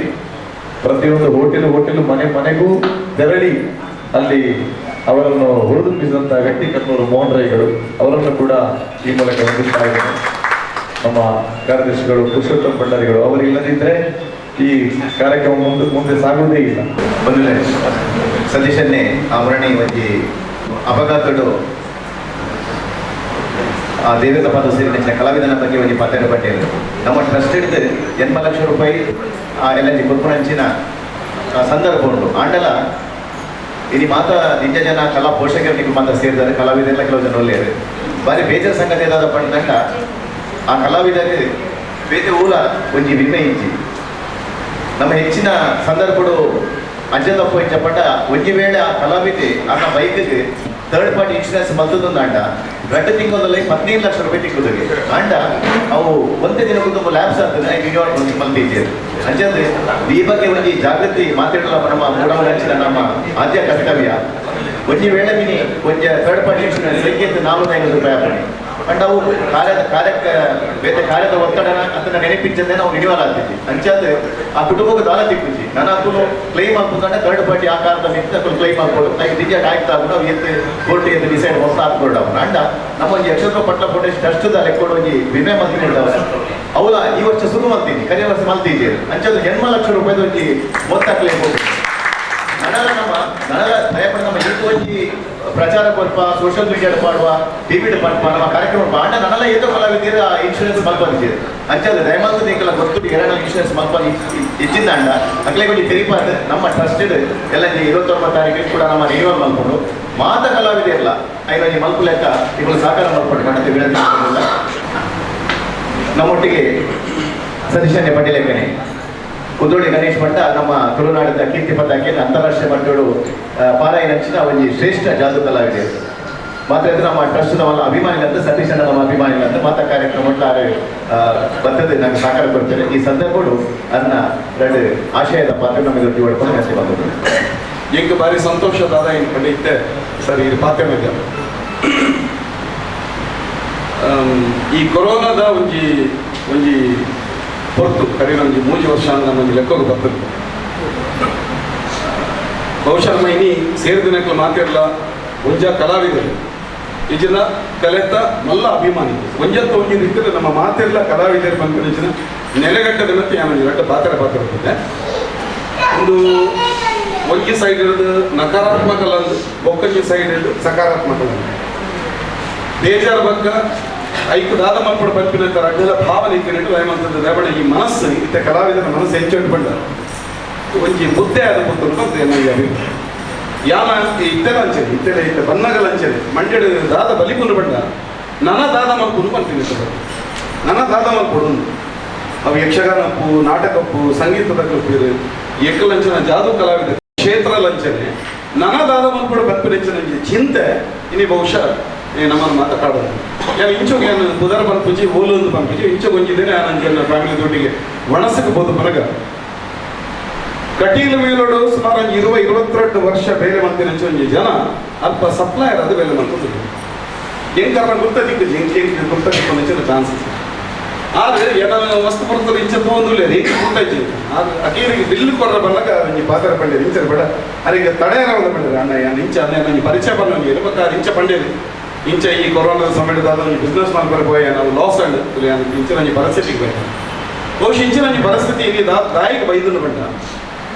ಪ್ರತಿಯೊಂದು ಹೋಟೆಲು ಮನೆಗೂ ತೆರಳಿ ಅಲ್ಲಿ ಅವರನ್ನು ಹುರಿದುಂಬಿಸಿದಂತಹ ವ್ಯಕ್ತಿ ಕಣ್ಣೂರು ಮೋಹನ್ ರೈಗಳು. ಅವರನ್ನು ಕೂಡ ಈ ಮೂಲಕ ವಂದಿಸ್ತಾ ಇದ್ದೇನೆ. ನಮ್ಮ ಕಾರ್ಯದರ್ಶಿಗಳು ಪುರುಷೋತ್ತಮ ಭಂಡಾರಿಗಳು, ಅವರಿಲ್ಲದಿದ್ದರೆ ಈ ಕಾರ್ಯಕ್ರಮ ಮುಂದೆ ಸಾಗುವುದೇ ಇಲ್ಲ. ಮೊದಲೇ ಸತೀಶನ್ನೇ ಆವರಣಿ ಒಂಜಿ ಅಪಘಾತಗಳು ದೇವೇಂದ್ರ ಪಾದ ಸೇರಿನ ಕಲಾವಿದನ ಬಗ್ಗೆ ಒಂದು ಪತ್ತೆನ ಪಟ್ಟಿಯಲ್ಲಿ ನಮ್ಮ ಟ್ರಸ್ಟ್ ಹಿಡಿದು 8 ಲಕ್ಷ ರೂಪಾಯಿ ಎಲ್ಲ ಕೊಪ್ಪುಣಂಚಿನ ಸಂದರ್ಭ ಉಂಟು. ಆಂಡಲ ಇನಿ ಮಾತ ನಿಜ ಜನ ಕಲಾ ಪೋಷಕರಿಗೆ ಮಾತ್ರ ಸೇರಿದ್ದಾರೆ, ಕಲಾವಿದರೆಲ್ಲ ಕೆಲವು ಜನ ಒಳ್ಳೆಯದು. ಬಾರಿ ಬೇಜಾರ ಸಂಗತಿ ಏನಾದ ಪಂಡ ಆ ಕಲಾವಿದರಿಗೆ ಬೇಜ ಊಲ ಒಂಜಿ ವಿಮೆ ಇಚ್ಚಿ ನಮ್ಮ ಹೆಚ್ಚಿನ ಸಂದರ್ಭಗಳು ಅಂಜದಪ್ಪ ಇಂಚಪಟ್ಟ ಒಂಜಿ ವೇಳೆ ಆ ಕಲಾವಿದೆ ಆ ಬೈಕ್ಗೆ ಥರ್ಡ್ ಪಾರ್ಟಿ ಇನ್ಶೂರೆನ್ಸ್ ಮಲ್ತದೊಂದು ಅಂಡ ಗಂಟೆ ತಿಂಗಳಲ್ಲಿ 15 ಲಕ್ಷ ರೂಪಾಯಿ ತಿಂಗಳಿಗೆ ಅಂಡ ಅವು ಒಂದೇ ದಿನ ಕುಟುಂಬ ಲ್ಯಾಬ್ಸ್ ಆಗ್ತದೆ ಒಂದು ಮಲ್ತಿದ್ದೇವೆ ಅಂಚಂದ್ರೆ ಈ ಬಗ್ಗೆ ಒಂದು ಜಾಗೃತಿ ಮಾತಾಡಲ್ಲ ನಮ್ಮ ಮೂಡವರ ನಮ್ಮ ಆದ್ಯ ಕರ್ತವ್ಯ. ಒಂಜಿ ವೇಳೆ ಮಿನಿ ಒಂಜ ಥರ್ಡ್ ಪಾರ್ಟಿ ಇನ್ಶೂರೆನ್ಸ್ ಸಂಖ್ಯೆ 450 ರೂಪಾಯಿ ಆಪಣೆ ಅಂಡ್ ಅವು ಕಾರ್ಯಕ್ಕೆ ಬೇರೆ ಕಾರ್ಯದ ಒತ್ತಡನ ಅದನ್ನ ನೆನಪಿಂಚದೆ ನಾವು ರಿನ್ಯೂವಲ್ ಆಗ್ತಿದ್ವಿ ಅಂಚಾದ ಆ ಕುಟುಂಬಕ್ಕೆ ದಾನ ತಿಕ್ಕುಜಿ ನಾನು ಅಕ್ಕೂ ಕ್ಲೈಮ್ ಹಾಕುದಂಡ ಥರ್ಡ್ ಪಾರ್ಟಿ ಆ ಕಾರಣದ ಮಿತ್ತ ಕ್ಲೈಮ್ ಹಾಕೋದು ಲೈಕ್ ರಿಜೆಕ್ಟ್ ಆಯ್ತಾ ನಾವು ಎತ್ತು ಕೋರ್ಟ್ ಎದ್ದು ಡಿಸೈಡ್ ಹೊಸ ಹಾಕೊಂಡು ಅವ್ರು ಅಂಡ ನಮ್ಮ ಒಂದು ಯಕ್ಷತ್ರ ಪಟ್ಲ ಫೌಂಡೇಶನ್ ಟ್ರಸ್ಟ್ದ ಲೆಕ್ಕೊಂಡು ಒಂದು ವಿಮೆ ಮಂತ್ರಿದವರ ಅವಳ ಈ ವರ್ಷ ಶುರು ಮಾಡ್ತೀನಿ ಕಡೆ ವರ್ಷ ಮಲ್ತಿದ್ದೀರಿ ಅಂಚದು 8 ಲಕ್ಷ ರೂಪಾಯಿದ ಒಂದು ಮೊತ್ತ ಕ್ಲೈಮ್ ಹೋಗ್ತೀವಿ ನನಗ ದಯಪಡ ನಮ್ಮ ಇದು ಒಂಜಿ ಪ್ರಚಾರ ಕೊಲ್ಪ ಸೋಷಿಯಲ್ ಮೀಡಿಯಾಡ್ ಮಾಡುವ ಟಿವಿಡ್ ಪಂಪ ನಮ್ಮ ಕಾರ್ಯಕ್ರಮ ಪಾಂಡ ನನ್ನೆಲ್ಲ ಏತೋ ಕಲಾವಿದ್ದೀರ ಇನ್ಶೂರೆನ್ಸ್ ಮಲ್ಪಂದಿದ್ದೀರಿ ಅಂಚದ ದಯಮಾಂತ ನೀಕಲ್ಲ ಗೊತ್ತು ಎರಡನೇ ಇನ್ಶೂರೆನ್ಸ್ ಮಲ್ಪ ಇಚ್ಚಿಂದಾಂಡ ಅಕ್ಲೆ ಕೊಂಚ ತೆರಿಪಾದ ನಮ್ಮ ಟ್ರಸ್ಟೆಡ್ ಎಲ್ಲ 29 ತಾರೀಕಿಗೆ ಕೂಡ ನಮ್ಮ ರಿನ್ಯೂವಲ್ ಮಲ್ಕೊಂಡು ಮಾತ ಕಲಾವಿದಿರಲ್ಲ ಐದು ಮಲ್ಪು ಲೆಕ್ಕ ಇವರು ಸಹಕಾರ ಮಲ್ಪಟ್ಟು ಕಾಣುತ್ತೆ ವಿನಂತಿ ಮಾಡ್ಕೊಂಡಿಲ್ಲ. ನಮ್ಮೊಟ್ಟಿಗೆ ಸತೀಶನ್ಯ ಪಟೇಲಕ್ಕನೆ ಕುದೋಳಿ ಗಣೇಶ್ ಭಟ್ಟ ನಮ್ಮ ತುಳುನಾಡಿನ ಕೀರ್ತಿ ಪತಾಕೆಯನ್ನು ಅಂತಾರಾಷ್ಟ್ರೀಯ ಮಟ್ಟಗಳು ಪಾರಾಯಣ ಹಂಚಿನ ಒಂದು ಶ್ರೇಷ್ಠ ಜಾದು ಕಲಾವಿದೆ ಮಾತ್ರ ನಮ್ಮ ಟ್ರಸ್ಟ್ ನಮ್ಮ ಅಭಿಮಾನಿಗಳಂತ ಸತೀಶ್ ಅಣ್ಣ ನಮ್ಮ ಅಭಿಮಾನಿಗಳಂತ ಮಾತಾ ಕಾರ್ಯಕ್ರಮ ಬರ್ತದೆ ನಂಗೆ ಸಾಕಾರ ಕೊಡ್ತೇನೆ ಈ ಸಂದರ್ಭಗಳು ಅದನ್ನ ಎರಡು ಆಶಯದ ಪಾತ್ರ ನಮಗೆ ಒಟ್ಟಿ ಹೊಡ್ಕೊಂಡು ಮೆಸೇಜ್ ಬಂದದ್ದು ಈಗ ಭಾರಿ ಸಂತೋಷದಾದ ಏನು ಪಂಡಿತ್ತೆ ಸರ್ ಈ ಪಾತ್ರ ಮೇಲೆ ಈ ಕೊರೋನಾದ ಒಂಜಿ ಹೊರತು ಕರೀನ ಒಂದು 3 ವರ್ಷ ನಮಗೆ ಲೆಕ್ಕಕ್ಕೆ ಬರ್ತದೆ ಬಹುಶಃ ಮೈನಿ ಸೇರಿದಿನಕ್ಕೆ ಮಾತಿರಲ್ಲ ಒಂಜ ಕಲಾವಿದರು ಈಜಿನ ಕಲೆತ ಮಲ್ಲ ಅಭಿಮಾನಿ ಒಂಜತ್ತು ಒಂಜಿ ರೀತಿಯಲ್ಲಿ ನಮ್ಮ ಮಾತಿರಲ್ಲ ಕಲಾವಿದರು ಬಂದ ನೆಲೆಗಟ್ಟದ ಮತ್ತೆ ನಾನು ಪಾತ್ರ ಬರ್ತದೆ ಒಂದು ಒಂಜಿ ಸೈಡ್ ಇರೋದು ನಕಾರಾತ್ಮಕ ಅಲ್ಲದು ಒಕ್ಕಂಜಿ ಸೈಡ್ ಇರೋದು ಸಕಾರಾತ್ಮಕ ಬೇಜಾರು ಬಗ್ಗೆ ಐದು ದಾದ ಮಕ್ಕಳು ಬಂದಿರ್ತಾರೆ ಅಡ್ಡೆಲ್ಲ ಭಾವನೆ ಇತ್ತು ಏಮಂತದ್ದು ರೇವಣ ಈ ಮನಸ್ಸು ಇತ್ತೆ ಕಲಾವಿದರ ಮನಸ್ಸು ಹೆಚ್ಚು ಬಂದ ಒಂಜಿ ಮುದ್ದೆ ಆದ ಮುದ್ದು ನನಗೆ ಅಭಿಪ್ರಾಯ ಯಾನ ಇತ್ತೆಲ್ಲ ಅಂಚನೆ ಇತ್ತೆ ಬನ್ನಗಲ ಅಂಚನೆ ಮಂಡ್ಯದ ದಾದ ಬಲಿಪುನು ಬಂಡ ನನ್ನ ದಾದ ಮಲ್ಪುನು ಬಂತೀನಿ ನನ್ನ ದಾದ ಮಲ್ಪುಡು ಅವು ಯಕ್ಷಗಾನಪ್ಪು ನಾಟಕಪ್ಪು ಸಂಗೀತದ ಕಲ್ಪಿರು ಏಕಲಂಚನ ಜಾದು ಕಲಾವಿದ ಕ್ಷೇತ್ರ ಲಂಚನೆ ನನ್ನ ದಾದ ಮಲ್ಪುಡು ಬಂಪಿನ ಚಿಂತೆ ಇನಿ ಬಹುಶಃ ನಮ್ಮನ್ನು ಮಾತಾಡೋದು ನಾನು ಇಂಚೋಗೆ ನಾನು ಪುದರ ಬಂಪುಜಿ ಓಲೊಂದು ಬಂಪುಜಿ ಇಂಚೋ ಗೊಂಜಿದ್ದೇನೆ ನಂಗೆ ನನ್ನ ಫ್ಯಾಮಿಲಿ ದುಡ್ಡಿಗೆ ಒಣಸಕ್ಕೆ ಬೋದು ಮನಗ ಕಟೀಲು ಮೇಲೋಡು ಸುಮಾರು 22 ವರ್ಷ ಬೇಲೆ ಮಂತಿನ ಒಂಜಿ ಜನ ಅಲ್ಪ ಸಪ್ಲೈಯರ್ ಅದು ಬೇಲೆ ಮಂತ್ರಿ ಹೆಂಗೆ ಕಾರಣ ಗುರ್ತದಿಕ್ಕೆ ಹೆಂಗೆ ಗುರ್ತದಿಕ್ಕೆ ಚಾನ್ಸಸ್ ಆದರೆ ಏನಾದ್ರು ವಸ್ತು ಬರ್ತದೆ ಇಂಚ ತೊಂದಿಲ್ಲ ರೀ ಗುರ್ತಾಯ್ತು ಆದ್ರೆ ಅಕೀರಿಗೆ ಬಿಲ್ ಕೊಡ್ರ ಬಂದಾಗ ಒಂಜಿ ಪಾತ್ರ ಪಂಡೇರಿ ಇಂಚರ್ ಬೇಡ ಅಲ್ಲಿಗೆ ತಡೆಯರಾದ ಪಂಡೇರಿ ಅಣ್ಣ ಇಂಚ ಅನ್ನ ನಂಗೆ ಪರಿಚಯ ಬಂದ ಇರ್ಬೇಕಾದ್ರೆ ಇಂಚ ಪಂಡೇರಿ ಇಂಚ ಈ ಕೊರೋನಾದ ಸಮಯದ ಬಿಸ್ನೆಸ್ ಮಾಡ್ಬರ್ಬೋಯ ನಾವು ಲಾಸ್ ಅಂಡ್ ಇಂಚ ನಂಗೆ ಪರಿಸ್ಥಿತಿಗೆ ಬೇಡ ಬಹುಶಃ ಇಂಚ ನಂಗೆ ಪರಿಸ್ಥಿತಿ ಇಲ್ಲಿ ದಾಯಿಗೆ ಬೈದನು ಬಂಡ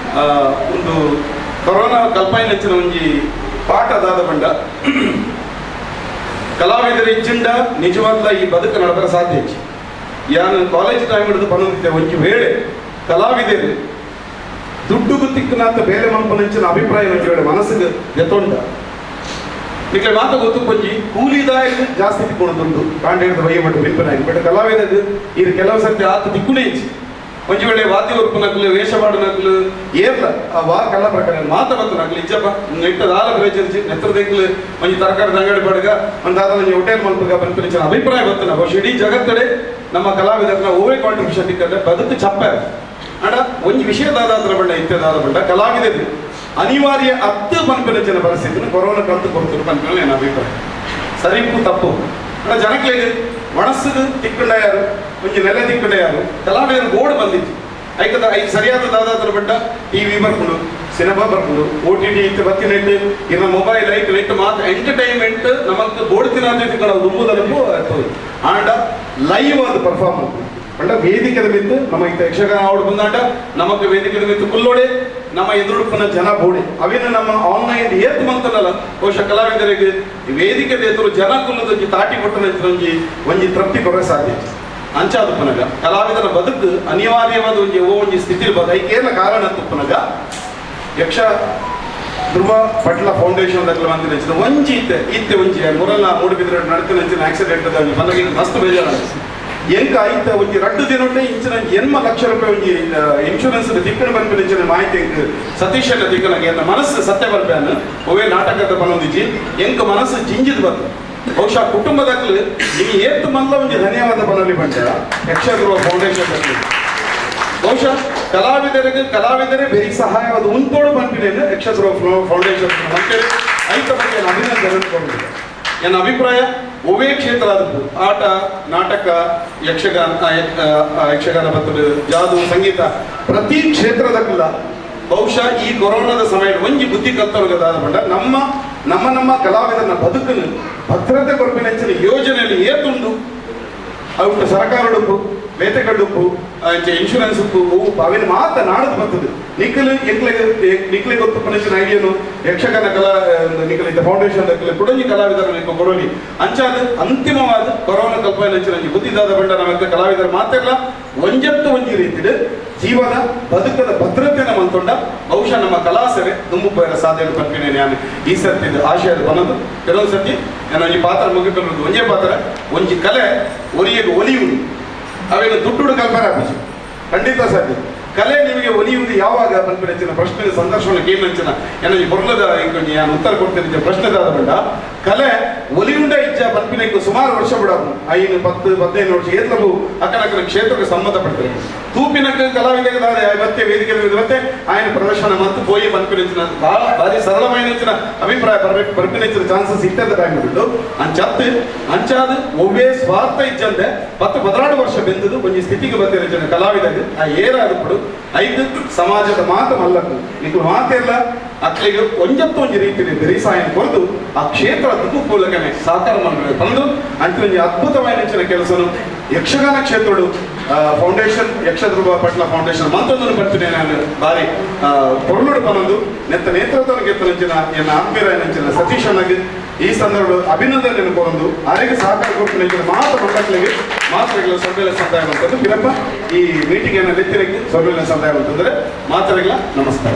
ಒಂದು ಕೊರೋನಾ ಕಲ್ಪಾಯಿ ನೆಚ್ಚಿನ ಒಂಜಿ ಪಾಠದಾದ ಬಂಡ ಕಲಾವಿದರ ಇಂಚಿಂಡ ನಿಜವಾಗ್ಲ ಈ ಬದುಕು ನಡಬರ ಸಾಧ್ಯ ಹೆಚ್ಚು ಯಾನು ಕಾಲೇಜ್ ಟೈಮ್ ಹಿಡಿದು ಬಂದಿದ್ದೆ ಒಂಜಿ ವೇಳೆ ಕಲಾವಿದರು ದುಡ್ಡು ತಿಕ್ಕನಾತ ಬೇರೆ ಮಲ್ಪನಂಚಿನ ಅಭಿಪ್ರಾಯ ವೇಳೆ ಮನಸ್ಸಿಗೆ ಎತ್ತೊಂಡ ನಿಕ್ಕೆ ಮಾತ ಗೊತ್ತು ಕೊಂಜಿ ಕೂಲಿದಾಯಕ ಜಾಸ್ತಿ ತಿಕ್ಕೊಂಡು ದುಡ್ಡು ಕಾಂಡೇಡ್ದು ಬಯ್ಯ ಮಟ್ಟು ಬಿಲ್ಪನಾಗಿ ಬಟ್ ಕಲಾವಿದದ್ದು ಇದು ಕೆಲವು ಸರ್ತಿ ಆತ ತಿಕ್ಕುನೇ ಹೆಚ್ಚು ಒಂಜಿ ವೇಳೆ ವಾದ್ಯ ಉರುಪು ನಕಲು ವೇಷ ಮಾಡು ನಕಲು ಏರ್ಲ ಆ ವಾ ಕಲ್ಲ ಪ್ರಕಾರ ಮಾತ ಬಂತು ನಕಲು ಇಜ್ಜಪ್ಪ ನೆಟ್ಟದ ಆಲ ಬೇಜರ್ಜಿ ನೆತ್ತರದೆಕ್ಲು ಒಂಜಿ ತರಕಾರಿ ಅಂಗಡಿ ಬಡಗ ಒಂದಾದ ಒಂಜಿ ಹೋಟೆಲ್ ಮಲ್ಪಗ ಬಂತು ಅಭಿಪ್ರಾಯ ಬರ್ತನ ಬಹುಶಃ ಇಡೀ ಜಗತ್ತಡೆ ನಮ್ಮ ಕಲಾವಿದರನ್ನ ಓವೇ ಕಾಂಟ್ರಿಬ್ಯೂಷನ್ ಇಕ್ಕಂದ್ರೆ ಬದುಕು ಚಪ್ಪ ಅಡ ಒಂಜಿ ವಿಷಯದಾದ ಬಣ್ಣ ಇತ್ಯದಾದ ಬಣ್ಣ ಕಲಾವಿದರು ಅನಿವಾರ್ಯ ಅತ್ತು ಪಂಪಿನ ಪರಿಸ್ಥಿತಿನ ಕೊರೋನಾ ಕಂತು ಕೊಡ್ತಾರೆ ಪಂಪಿನ ನನ್ನ ಅಭಿಪ್ರಾಯ ಸರಿಪು ತಪ್ಪು ಅಡ ಜನಕ್ಕೆ ಮನಸ್ಸು ತಿಕ್ಕಂಡ ಯಾರು ಒಂಜಿ ನೆಲೆ ತಿಕ್ಕಂಡ ಯಾರು ಕಲಾವಿದರು ಬೋರ್ಡ್ ಬಂದಿತ್ತು ಐಕದ ಐದು ಸರಿಯಾದ ದಾದಾದ್ರ ಬಡ್ಡ ಟಿವಿ ಬರ್ಕೊಂಡು ಸಿನಿಮಾ ಬರ್ಕೊಂಡು OTT ಇತ್ತು ಬತ್ತಿನ ಇಟ್ಟು ಇನ್ನು ಮೊಬೈಲ್ ಐಟ್ ನೆಟ್ಟು ಮಾತ್ರ ಎಂಟರ್ಟೈನ್ಮೆಂಟ್ ನಮಕ್ ಬೋರ್ಡ್ ತಿನ್ನೋದು ನಾವು ದುಂಬುದಲ್ಲೂ ಆಂಡ ಲೈವ್ ಅದು ಪರ್ಫಾರ್ಮೆನ್ಸ್ ಪಂಡ ವೇದಿಕೆದ ಮಿತ್ತು ನಮ್ಮ ಇತ್ತ ಯಕ್ಷಗಾನ ಆವಡು ಬಂದಾಟ ನಮಕ್ ವೇದಿಕೆದ ಮಿತ್ತು ಕುಲ್ಲೋಡೆ ನಮ್ಮ ಎದುರುಪ್ಪನ ಜನ ಬೋಡೆ ಅವೇನು ನಮ್ಮ ಆನ್ಲೈನ್ ಏತ್ ಮಂತನಲ್ಲ ಬಹುಶಃ ಕಲಾವಿದರಿಗೆ ವೇದಿಕೆದ ಎದುರು ಜನ ಕುಲ್ಲದ ತಾಟಿ ಕೊಟ್ಟನ ಒಂಜಿ ತೃಪ್ತಿ ಕೊಡೋ ಸಾಧ್ಯ ಅಂಚಾದ ಪನಗ ಕಲಾವಿದರ ಬದುಕು ಅನಿವಾರ್ಯವಾದ ಒಂಜಿ ಸ್ಥಿತಿ ಬದ ಐಕೇನ ಕಾರಣ ತುಪ್ಪನಗ ಯಕ್ಷ ಧ್ರುವ ಪಟ್ಲ ಫೌಂಡೇಶನ್ ಮಂದಿ ಒಂಜಿ ಇತ್ತೆ ಒಂಜಿ ಮುರಲ್ಲ ಮೂಡುಬಿದ್ರೆ ನಡತಿನ ಆಕ್ಸಿಡೆಂಟ್ ನನಗೆ ಮಸ್ತ್ ಬೇಜಾರ ಎಂಕ ಐತ ಒಂಜಿ 2 ದಿನೊಟ್ಟೆ ಇಂಚಿನ 8 ಲಕ್ಷ ರೂಪಾಯಿ ಒಂಜಿ ಇನ್ಶೂರೆನ್ಸ್ ತಿಕ್ಕಣ ಬಂದ ಇಂಚಿನ ಮಾಹಿತಿ ಸತೀಶನ ತಿಕ್ಕನಾಗೆ ಎನ್ನ ಮನಸ್ಸು ಸತ್ಯ ಬರ್ಬೇನು ಒವೇ ನಾಟಕದ ಬಂದಿಜ್ಜಿ ಎಂಕ ಮನಸ್ಸು ಜಿಂಜಿದ್ ಬಂತು ಬಹುಶಃ ಕುಟುಂಬದಕ್ಕೂ ಈ ಏತ್ತು ಮಲ್ಲ ಒಂಜಿ ಧನ್ಯವಾದ ಬನಲಿ ಬಂದ ಯಕ್ಷಧ್ರುವ ಫೌಂಡೇಶನ್ ಬಹುಶಃ ಕಲಾವಿದರೇ ಬೇರೆ ಸಹಾಯವಾದ ಉಂಟೋಡು ಬಂದಿದ್ದೇನೆ ಯಕ್ಷಧ್ರುವ ಫೌಂಡೇಶನ್ ಅಂತೇಳಿ ಐತ ಬಗ್ಗೆ ಅಭಿನಂದನೆ ಕೊಡಲಿಲ್ಲ. ನನ್ನ ಅಭಿಪ್ರಾಯ ಒವೇ ಕ್ಷೇತ್ರ ಆದದ್ದು ಆಟ, ನಾಟಕ, ಯಕ್ಷಗಾನ ಮತ್ತು ಜಾದು, ಸಂಗೀತ ಪ್ರತಿ ಕ್ಷೇತ್ರದಲ್ಲ ಬಹುಶಃ ಈ ಕೊರೋನಾದ ಸಮಯ ಒಂಜಿ ಬುದ್ಧಿ ಕಲ್ತವ್ರಿಗದಾದ ಬಂಡ ನಮ್ಮ ಕಲಾವಿದನ ಬದುಕನ್ನು ಭದ್ರತೆ ಕೊರಪಿನ ಯೋಜನೆಯಲ್ಲಿ ಏತುಂಡು ಅವು ಸರ್ಕಾರ ಉಡುಪು, ಬೇತೆಗಡುಪ್ಪು, ಇನ್ಶೂರೆನ್ಸ್ ಉಪ್ಪು ಅವಿನ ಮಾತ ನಾಡದು ಬರ್ತದೆ. ನಿಕ್ಲೆ ಗೊತ್ತು ಪನಿಸಿನ ಐಡಿಯನು ಯಕ್ಷಗಾನ ಕಲಾ ನಿಖಲಿದ್ದ ಫೌಂಡೇಶನ್ ಕುಡಂಜಿ ಕಲಾವಿದರ ಕೊಡೋಲಿ ಅಂಚಾದ ಅಂತಿಮವಾದ ಕೊರೋನಾ ಕಲ್ಪನೆ ಬುದ್ಧಿದಾದ ಬಂಡ ನಮಗೆ ಕಲಾವಿದರ ಮಾತೆಲ್ಲ ಒಂಜಿ ರೀತಿಡ್ ಜೀವನ ಬದುಕದ ಭದ್ರತೆಯನ್ನು ಮಂತೊಂಡ ಬಹುಶಃ ನಮ್ಮ ಕಲಾ ಸೇವೆ ತುಂಬು ಬೇರೆ ಸಾಧ್ಯ ಬರ್ತೀನಿ. ನಾನು ಈ ಸರ್ತಿ ಆಶಯದ ಬಂದದ್ದು ಕೆಲವೊಂದು ಸರ್ತಿ ನಾನು ಈ ಪಾತ್ರ ಮುಗಿಕೊಳ್ಳೋದು ಒಂಜೇ ಪಾತ್ರ ಒಂಜಿ ಕಲೆ ಒಲಿಯುವುದು ಅವೇನು ದುಡ್ಡು ಕಲ್ಪನೆ ಆಪಿಸು ಖಂಡಿತ ಸಾಧ್ಯ. ಕಲೆ ನಿಮಗೆ ಒಲಿಯುವುದು ಯಾವಾಗ ಬಂದ್ಬಿಡಚ್ಚಿನ ಪ್ರಶ್ನೆ ಸಂದರ್ಶನಕ್ಕೆ ಏನು ಅಂಚಿನ ಏನಾಗಿ ಬರಲದ ಇಂಕೊಂದು ನಾನು ಉತ್ತರ ಕೊಡ್ತೀನಿ ಪ್ರಶ್ನೆದಾದ ಬಂಡ ಕಲೆ ಒಲಿಯುಂಡ ಇಚ್ಛ ಬಂದ್ಬಿನಕ್ಕೆ ಸುಮಾರು ವರ್ಷ ಬಿಡೋದು 5-10-15 ವರ್ಷ ಏತ್ಲವು ಅಕ್ಕನ ಕ್ಷೇತ್ರಕ್ಕೆ ಸಂಬಂಧಪಡ್ತಾರೆ. ತೂಪಿನಕ್ಕೆ ಕಲಾವಿದರಿಗೆ ಮತ್ತೆ ವೇದಿಕೆ ಮತ್ತೆ ఆయన ಪ್ರದರ್ಶನ ಮತ್ತು పోయి ಬಂದ್ಬಿನ ಭಾರಿ ಸರಳమైన ಅಭಿಪ್ರಾಯ ಬರ್ಪಿನ ಚಾನ್ಸಸ್ ಇಟ್ಟದ ಟೈಮ್ ಬಿಟ್ಟು ಅಂಚಾದ ಒವ್ವೇ ಸ್ವಾರ್ಥ ಇಚ್ಚಂದೆ 10-16 ವರ್ಷ ಬೆಂದದು ಒಂಜಿ ಸ್ಥಿತಿಗೆ ಬರ್ತಿರ ಕಲಾವಿದರಿಗೆ ಆ ಏರಾದప్పుడు 5 ಸಮಾಜದ ಮಾತು ಮಲ್ಲಕು ನಿಖಲು ಮಾತೆಲ್ಲ ಅಕ್ಲಿಗೆ ಒಂಜತ್ತೊಂಜಿ ರೀತಿಯಲ್ಲಿ ಬೆರಿಸಾಯನ ಕೊರದು ಆ ಕ್ಷೇತ್ರ ತುಕುಪೂಲಕನೆ ಸಾಕಾರ ಮಾಡಬೇಕು ತಂದು ಅಂಚೆ ಒಂದು ಅದ್ಭುತವಾದ ಕೆಲಸನು ಯಕ್ಷಗಾನ ಕ್ಷೇತ್ರಡು ಫೌಂಡೇಶನ್ ಯಕ್ಷಧ್ರುವ ಪಟ್ಲ ಫೌಂಡೇಶನ್ ಮಂತೊಂದನ್ನು ಬರ್ತೀನಿ ನಾನು ಬಾರಿ ಪೊರ್ಲುಡು ಪನೊಂದು ನೇತೃತ್ವವನ್ನು ಗೆತ್ತನಂಚಿನ ಎನ್ನ ಆತ್ಮೀಯ ನಂಚಿನ ಸತೀಶ್ ಅಣ್ಣಗೆ ಈ ಸಂದರ್ಭ ಅಭಿನಂದನೆ ಕೊರೊಂದು ಆರೆಗೆ ಸಹಕಾರ ಕೊಟ್ಟು ಮಾತುಗಳಿಗೆ ಸೊರ್ಬೇಲೆ ಸಂದಾಯ ಬಂತದ್ದು ಬಿರಪ್ಪ ಈ ಮೀಟಿಂಗ್ ಏನ ಲೆತ್ತಿನಕ್ಕೆ ಸೊರ್ಬೇಲೆ ಸಂದಾಯ ಬಂತಂದ್ರೆ ಮಾತುಗಳ ನಮಸ್ಕಾರ.